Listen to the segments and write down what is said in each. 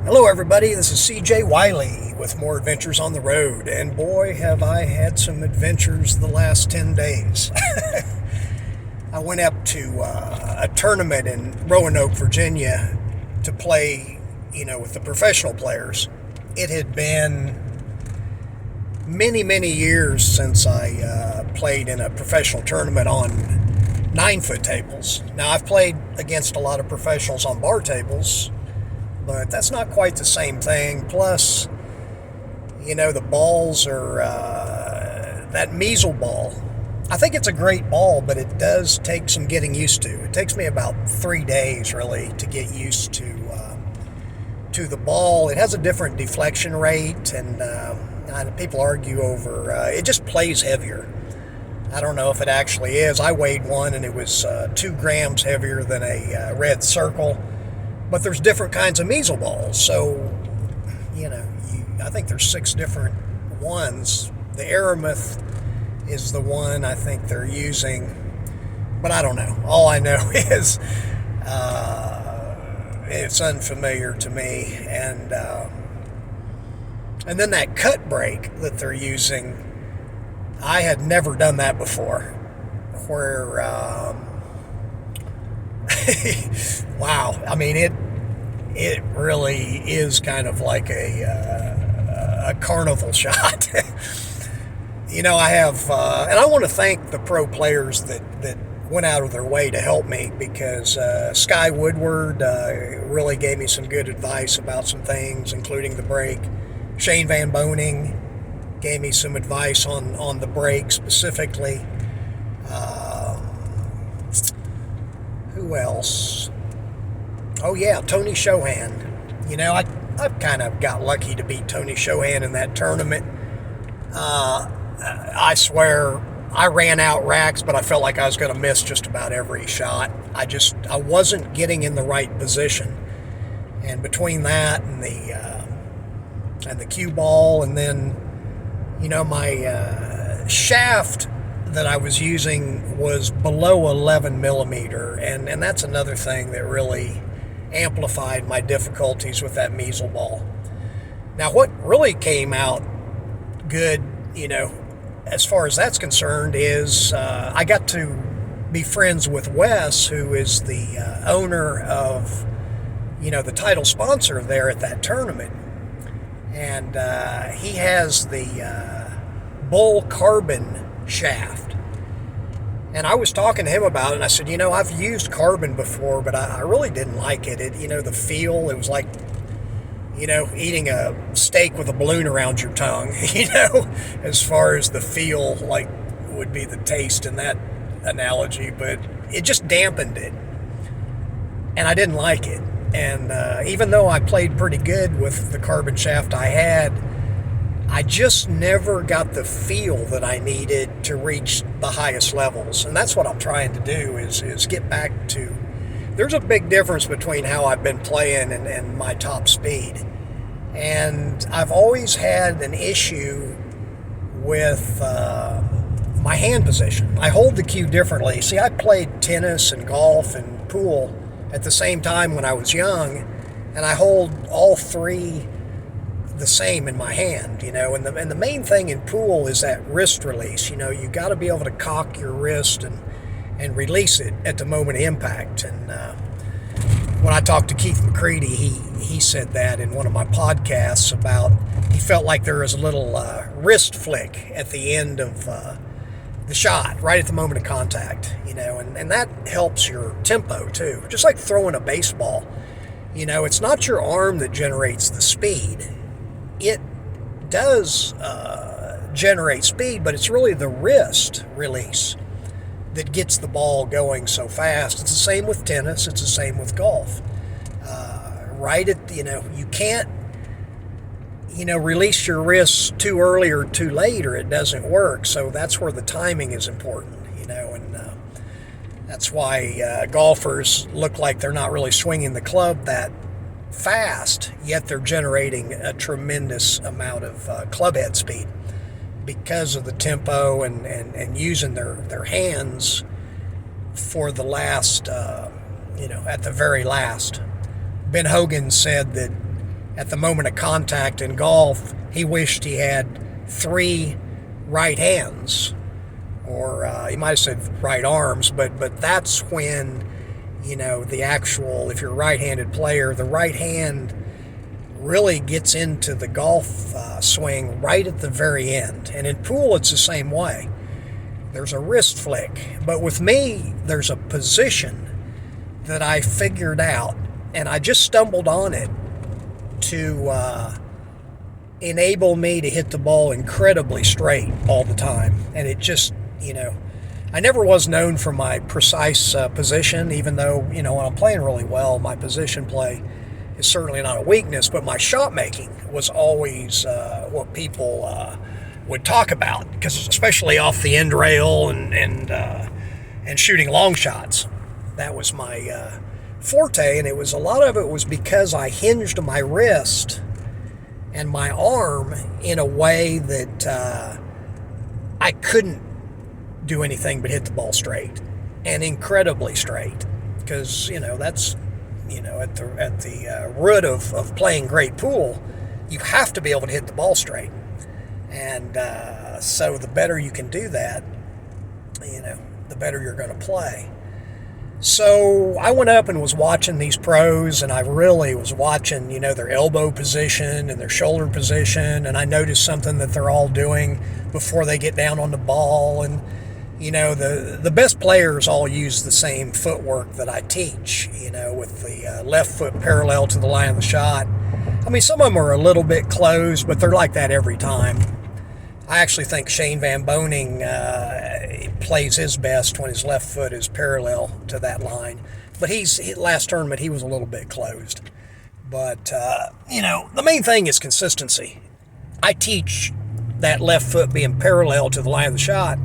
Hello, everybody. This is CJ Wiley with more adventures on the road. And boy, have I had some adventures the last 10 days. I went up to a tournament in Roanoke, Virginia to play, with the professional players. It had been many, many years since I played in a professional tournament on 9-foot tables. Now, I've played against a lot of professionals on bar tables, but that's not quite the same thing. Plus, the balls are that measle ball. I think it's a great ball, but it does take some getting used to. It takes me about 3 days, really, to get used to the ball. It has a different deflection rate, and people argue over it just plays heavier. I don't know if it actually is. I weighed one, and it was 2 grams heavier than a red circle. But there's different kinds of measle balls. So, I think there's 6 different ones. The Aramith is the one I think they're using. But I don't know. All I know is it's unfamiliar to me. And then that cut break that they're using, I had never done that before. Where... wow. I mean, it really is kind of like a carnival shot. I have, and I want to thank the pro players that went out of their way to help me, because Sky Woodward really gave me some good advice about some things, including the break. Shane Van Boning gave me some advice on the break specifically. Who else? Oh yeah, Tony Shohan. I've kind of got lucky to beat Tony Shohan in that tournament. I swear, I ran out racks, but I felt like I was going to miss just about every shot. I wasn't getting in the right position. And between that and the cue ball, and then, my shaft that I was using was below 11 millimeter, and that's another thing that really amplified my difficulties with that measle ball. Now, what really came out good, as far as that's concerned, is I got to be friends with Wes, who is the owner of, the title sponsor there at that tournament. And he has the Bull Carbon shaft. And I was talking to him about it, and I said, I've used carbon before, but I really didn't like it. The feel, it was like, eating a steak with a balloon around your tongue, as far as the feel, like, would be the taste in that analogy, but it just dampened it. And I didn't like it. And even though I played pretty good with the carbon shaft I had, I just never got the feel that I needed to reach the highest levels. And that's what I'm trying to do, is get back to... There's a big difference between how I've been playing and my top speed. And I've always had an issue with my hand position. I hold the cue differently. See, I played tennis and golf and pool at the same time when I was young, and I hold all 3 the same in my hand, and the main thing in pool is that wrist release. You got to be able to cock your wrist and release it at the moment of impact. And when I talked to Keith McCready, he said that in one of my podcasts about, he felt like there was a little wrist flick at the end of the shot, right at the moment of contact, and that helps your tempo too. Just like throwing a baseball, it's not your arm that generates the speed. It does generate speed, but it's really the wrist release that gets the ball going so fast. It's the same with tennis. It's the same with golf. Right at, you can't, release your wrists too early or too late, or it doesn't work. So that's where the timing is important, and that's why golfers look like they're not really swinging the club that fast, yet they're generating a tremendous amount of club head speed because of the tempo and using their hands for the last, at the very last. Ben Hogan said that at the moment of contact in golf, he wished he had 3 right hands, or he might have said right arms, but that's when, the actual, if you're a right-handed player, the right hand really gets into the golf swing right at the very end. And in pool, it's the same way. There's a wrist flick. But with me, there's a position that I figured out, and I just stumbled on it to enable me to hit the ball incredibly straight all the time. And it just, I never was known for my precise position, even though, when I'm playing really well, my position play is certainly not a weakness, but my shot making was always what people would talk about, because especially off the end rail and shooting long shots, that was my forte. And a lot of it was because I hinged my wrist and my arm in a way that I couldn't do anything but hit the ball straight, and incredibly straight, because that's at the root of playing great pool, you have to be able to hit the ball straight. And so the better you can do that, the better you're going to play. So I went up and was watching these pros, and I really was watching, their elbow position and their shoulder position, and I noticed something that they're all doing before they get down on the ball. And the best players all use the same footwork that I teach, with the left foot parallel to the line of the shot. I mean, some of them are a little bit closed, but they're like that every time. I actually think Shane Van Boning plays his best when his left foot is parallel to that line. But last tournament, he was a little bit closed. But, the main thing is consistency. I teach that left foot being parallel to the line of the shot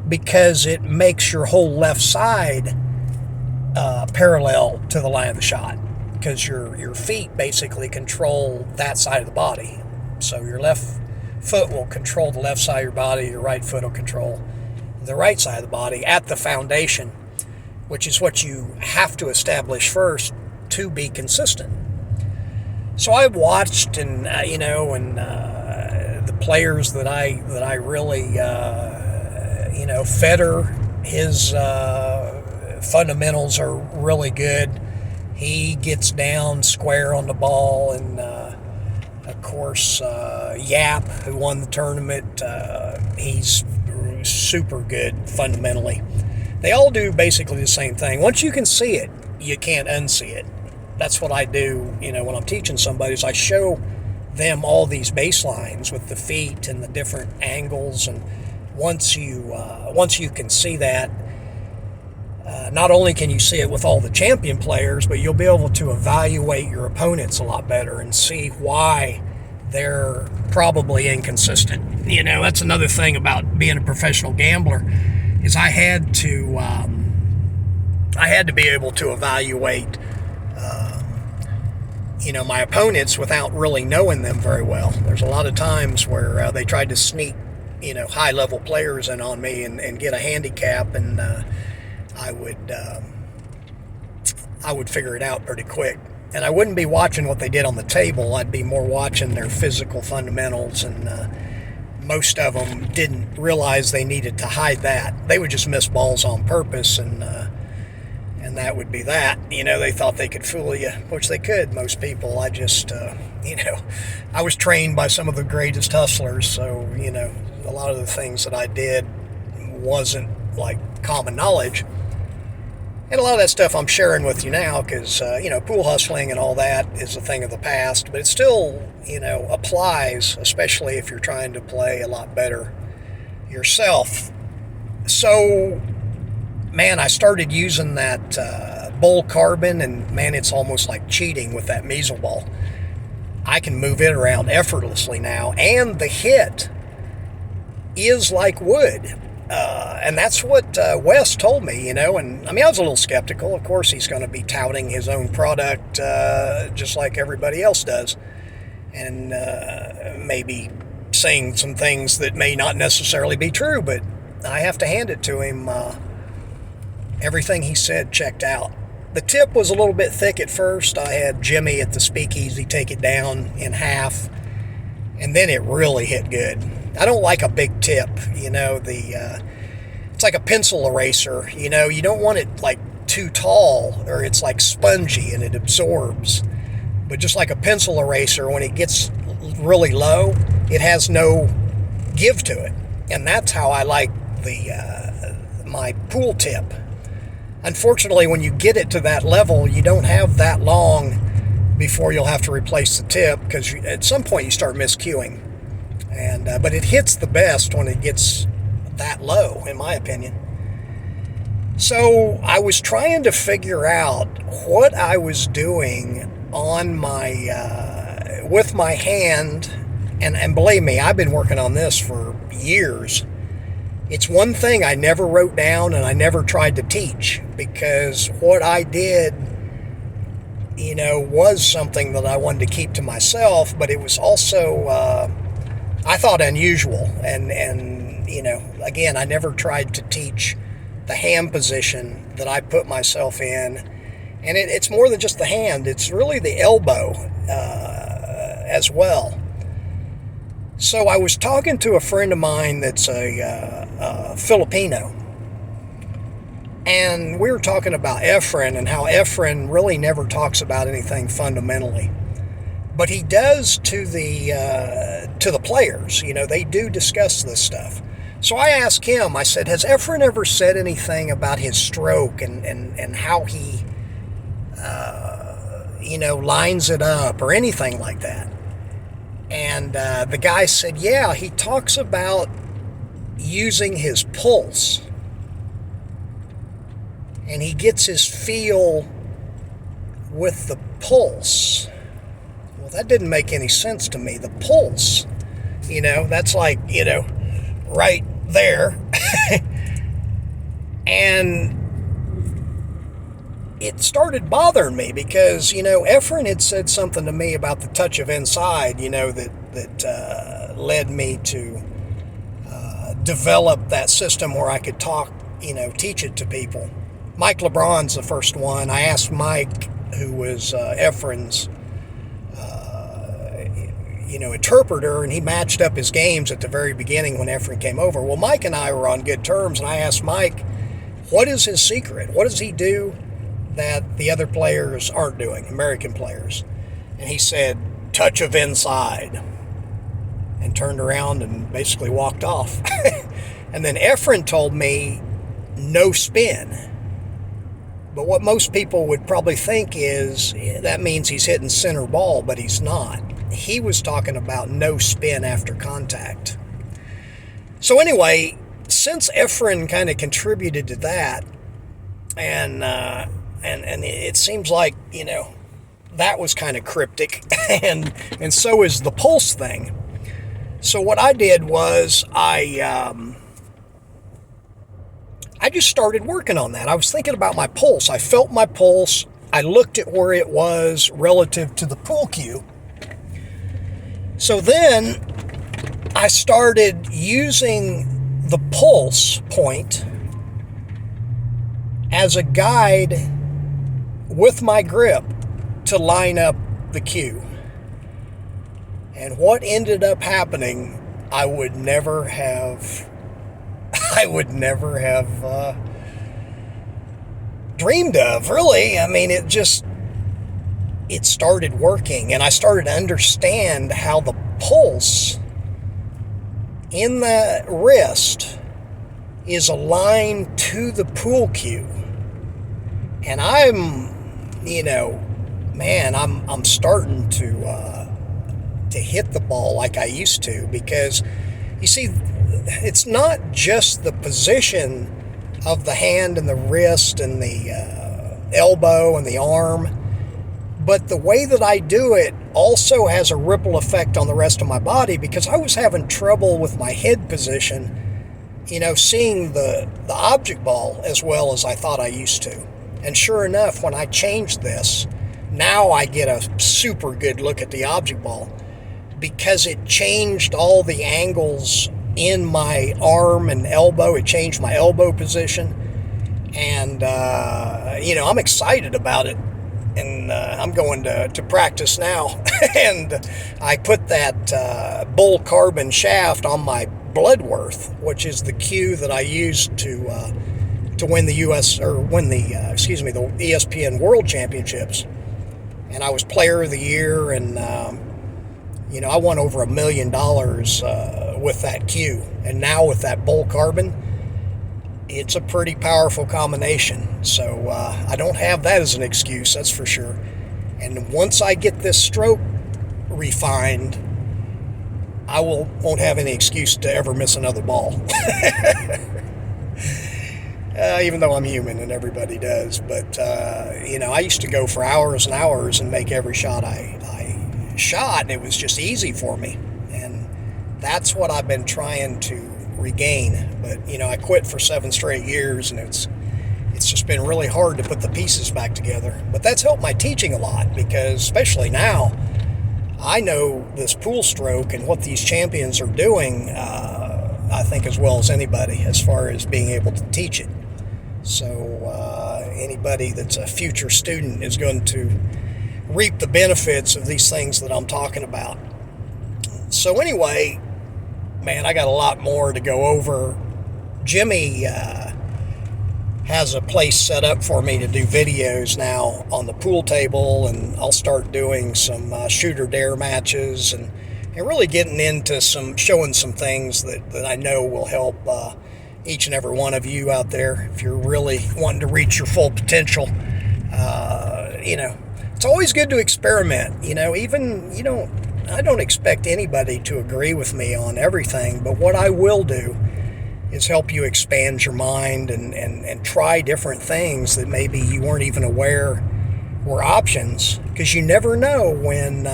because it makes your whole left side parallel to the line of the shot, because your feet basically control that side of the body. So your left foot will control the left side of your body, your right foot will control the right side of the body at the foundation, which is what you have to establish first to be consistent. So I watched, and the players that I really Federer, his fundamentals are really good. He gets down square on the ball, and of course Yap, who won the tournament, he's super good fundamentally. They all do basically the same thing. Once you can see it, you can't unsee it. That's what I do, when I'm teaching somebody, is I show them all these baselines with the feet and the different angles. And once you can see that, not only can you see it with all the champion players, but you'll be able to evaluate your opponents a lot better and see why they're probably inconsistent. That's another thing about being a professional gambler, is I had to be able to evaluate my opponents without really knowing them very well. There's a lot of times where they tried to sneak high-level players in on me and get a handicap, and I would figure it out pretty quick. And I wouldn't be watching what they did on the table. I'd be more watching their physical fundamentals, and most of them didn't realize they needed to hide that. They would just miss balls on purpose, and that would be that. They thought they could fool you, which they could, most people. I just, I was trained by some of the greatest hustlers, so, a lot of the things that I did wasn't like common knowledge. And a lot of that stuff I'm sharing with you now because, pool hustling and all that is a thing of the past, but it still, applies, especially if you're trying to play a lot better yourself. So, man, I started using that bull carbon, and man, it's almost like cheating with that measle ball. I can move it around effortlessly now, and the hit is like wood. And that's what Wes told me, and I was a little skeptical. Of course, he's going to be touting his own product just like everybody else does, and maybe saying some things that may not necessarily be true, but I have to hand it to him. Everything he said checked out. The tip was a little bit thick at first. I had Jimmy at the speakeasy take it down in half, and then it really hit good. I don't like a big tip, it's like a pencil eraser, you don't want it like too tall or it's like spongy and it absorbs. But just like a pencil eraser, when it gets really low, it has no give to it. And that's how I like my pool tip. Unfortunately, when you get it to that level, you don't have that long before you'll have to replace the tip, because at some point you start miscuing. But it hits the best when it gets that low, in my opinion. So I was trying to figure out what I was doing on with my hand, and believe me, I've been working on this for years. It's one thing I never wrote down and I never tried to teach, because what I did, was something that I wanted to keep to myself, but it was also, I thought, unusual. And again, I never tried to teach the hand position that I put myself in. And it's more than just the hand, it's really the elbow as well. So I was talking to a friend of mine that's a Filipino, and we were talking about Efren and how Efren really never talks about anything fundamentally, but he does to the players. They do discuss this stuff. So I asked him, I said, has Efren ever said anything about his stroke and how he lines it up or anything like that? And the guy said, yeah, he talks about using his pulse. And he gets his feel with the pulse. Well, that didn't make any sense to me. The pulse, that's like, right there. And it started bothering me because, Efren had said something to me about the touch of inside, that led me to develop that system where I could talk, teach it to people. Mike LeBron's the first one. I asked Mike, who was Efren's, interpreter, and he matched up his games at the very beginning when Efren came over. Well, Mike and I were on good terms, and I asked Mike, what is his secret? What does he do that the other players aren't doing, American players? And he said, touch of inside, and turned around and basically walked off. And then Efren told me no spin. But what most people would probably think is that means he's hitting center ball, but he's not. He was talking about no spin after contact. So anyway, since Efren kind of contributed to that, and it seems like, that was kind of cryptic, and so is the pulse thing. So what I did was I just started working on that. I was thinking about my pulse. I felt my pulse. I looked at where it was relative to the pool cue. So then I started using the pulse point as a guide with my grip to line up the cue. And what ended up happening, I would never have dreamed of, really. I mean, it started working, and I started to understand how the pulse in the wrist is aligned to the pool cue. And I'm starting to hit the ball like I used to, because you see, it's not just the position of the hand and the wrist and the elbow and the arm, but the way that I do it also has a ripple effect on the rest of my body, because I was having trouble with my head position, seeing the object ball as well as I thought I used to. And sure enough, when I changed this, now I get a super good look at the object ball, because it changed all the angles in my arm and elbow. It changed my elbow position. And, I'm excited about it. And I'm going to practice now. And I put that bull carbon shaft on my Bloodworth, which is the cue that I used to win the the ESPN World Championships. And I was Player of the Year, and I won over $1 million with that cue. And now with that bull carbon, it's a pretty powerful combination. So I don't have that as an excuse, that's for sure. And once I get this stroke refined, I won't have any excuse to ever miss another ball. Even though I'm human and everybody does. But, I used to go for hours and hours and make every shot I shot, and it was just easy for me. And that's what I've been trying to regain. But, I quit for 7 straight years, and it's just been really hard to put the pieces back together. But that's helped my teaching a lot, because especially now, I know this pool stroke and what these champions are doing, I think, as well as anybody, as far as being able to teach it. So anybody that's a future student is going to reap the benefits of these things that I'm talking about. So anyway, man, I got a lot more to go over. Jimmy has a place set up for me to do videos now on the pool table, and I'll start doing some shooter dare matches and really getting into showing some things that I know will help each and every one of you out there if you're really wanting to reach your full potential. It's always good to experiment. I don't expect anybody to agree with me on everything, but what I will do is help you expand your mind and try different things that maybe you weren't even aware were options, because you never know when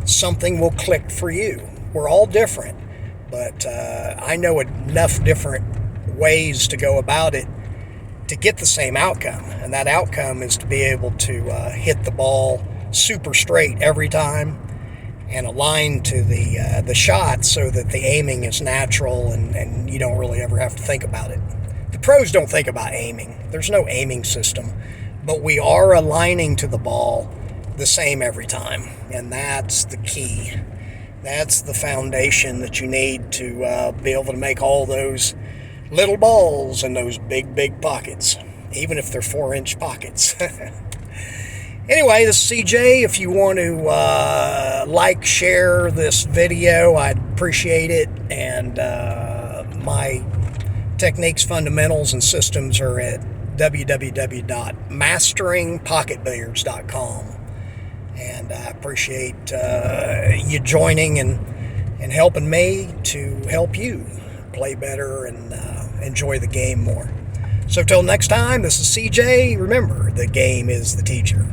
something will click for you. We're all different, but I know enough different ways to go about it to get the same outcome, and that outcome is to be able to hit the ball super straight every time and align to the shot so that the aiming is natural and you don't really ever have to think about it. The pros don't think about aiming. There's no aiming system, but we are aligning to the ball the same every time, and that's the key. That's the foundation that you need to be able to make all those little balls in those big, big pockets, even if they're 4-inch pockets. Anyway, this is CJ. If you want to share this video, I'd appreciate it. And my techniques, fundamentals, and systems are at www.masteringpocketbilliards.com. And I appreciate you joining and helping me to help you play better and enjoy the game more. So till next time, this is CJ. Remember, the game is the teacher.